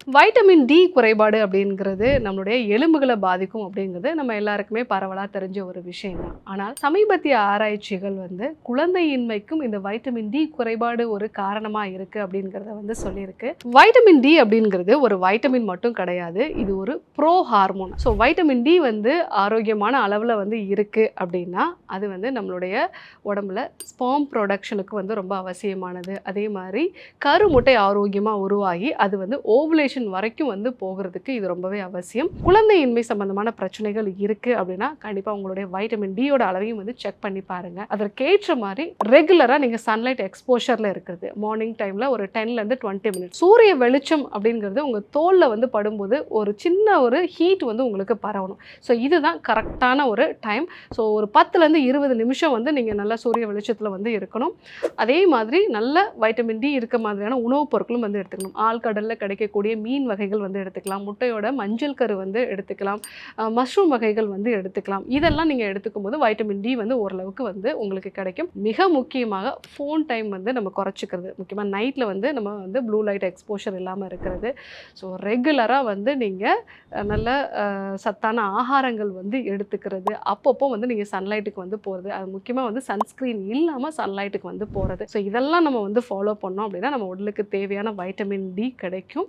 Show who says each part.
Speaker 1: Vitamin D குறைபாடு அப்படிங்கிறது நம்மளுடைய எலும்புகளை பாதிக்கும் அப்படிங்கிறது நம்ம எல்லாருக்குமே பரவலாக தெரிஞ்ச ஒரு விஷயம் தான். ஆனால் சமீபத்திய ஆராய்ச்சிகள் வந்து குழந்தையின்மைக்கும் இந்த வைட்டமின் டி குறைபாடு ஒரு காரணமாக இருக்குது அப்படிங்கிறத வந்து சொல்லியிருக்கு. வைட்டமின் டி அப்படிங்கிறது ஒரு வைட்டமின் மட்டும் கிடையாது, இது ஒரு pro hormone. So vitamin D வந்து ஆரோக்கியமான அளவில் வந்து இருக்குது அப்படின்னா அது வந்து நம்மளுடைய உடம்புல ஸ்பெர்ம் ப்ரொடக்ஷனுக்கு வந்து ரொம்ப அவசியமானது. அதே மாதிரி கருமுட்டை ஆரோக்கியமாக உருவாகி அது வந்து ஓவுலேஷன் வரைக்கும் வந்து போகிறதுக்கு இது ரொம்பவே அவசியம். குழந்தையின்மை சம்பந்தமான பிரச்சனைகள் இருக்கு அப்படின்னா கண்டிப்பா உங்களுடைய வைட்டமின் டியோட அளவையும் வந்து செக் பண்ணி பாருங்க. அதற்கேற்ற மாதிரி ரெகுலரா நீங்க சன்லைட் எக்ஸ்போஷர்ல இருக்கிறது, மார்னிங் டைம்ல ஒரு 10ல இருந்து 20 மினிட்ஸ் சூரிய வெளிச்சம் அப்படிங்கிறது உங்க தோல்ல வந்து படும்போது ஒரு சின்ன ஒரு ஹீட் வந்து உங்களுக்கு பரவணும். ஸோ இதுதான் கரெக்டான ஒரு டைம். ஸோ ஒரு 10ல இருந்து 20 நிமிஷம் வந்து நீங்க நல்ல சூரிய வெளிச்சத்துல வந்து இருக்கணும். அதே மாதிரி நல்ல வைட்டமின் டி இருக்க மாதிரியான உணவுப் பொருட்களும் வந்து எடுத்துக்கணும். ஆழ்கடல்ல கிடைக்கக்கூடிய மீன் வகைகள் வந்து எடுத்துக்கலாம், முட்டையோட மஞ்சள் கரு வந்து எடுத்துக்கலாம், மஷ்ரூம் வகைகள் வந்து எடுத்துக்கலாம். இதெல்லாம் நீங்கள் எடுத்துக்கும் போது வைட்டமின் டி வந்து ஓரளவுக்கு வந்து உங்களுக்கு கிடைக்கும். மிக முக்கியமாக ஃபோன் டைம் வந்து நம்ம குறைச்சிக்கிறது, முக்கியமாக நைட்டில் வந்து நம்ம வந்து ப்ளூ லைட் எக்ஸ்போஷர் இல்லாமல் இருக்கிறது. ஸோ ரெகுலராக வந்து நீங்கள் நல்ல சத்தான ஆகாரங்கள் வந்து எடுத்துக்கிறது, அப்பப்போ வந்து நீங்கள் சன்லைட்டுக்கு வந்து போகிறது, அது முக்கியமாக வந்து சன்ஸ்க்ரீன் இல்லாமல் சன்லைட்டுக்கு வந்து போகிறது. ஸோ இதெல்லாம் நம்ம வந்து ஃபாலோ பண்ணோம் அப்படின்னா நம்ம உடலுக்கு தேவையான வைட்டமின் டி கிடைக்கும்.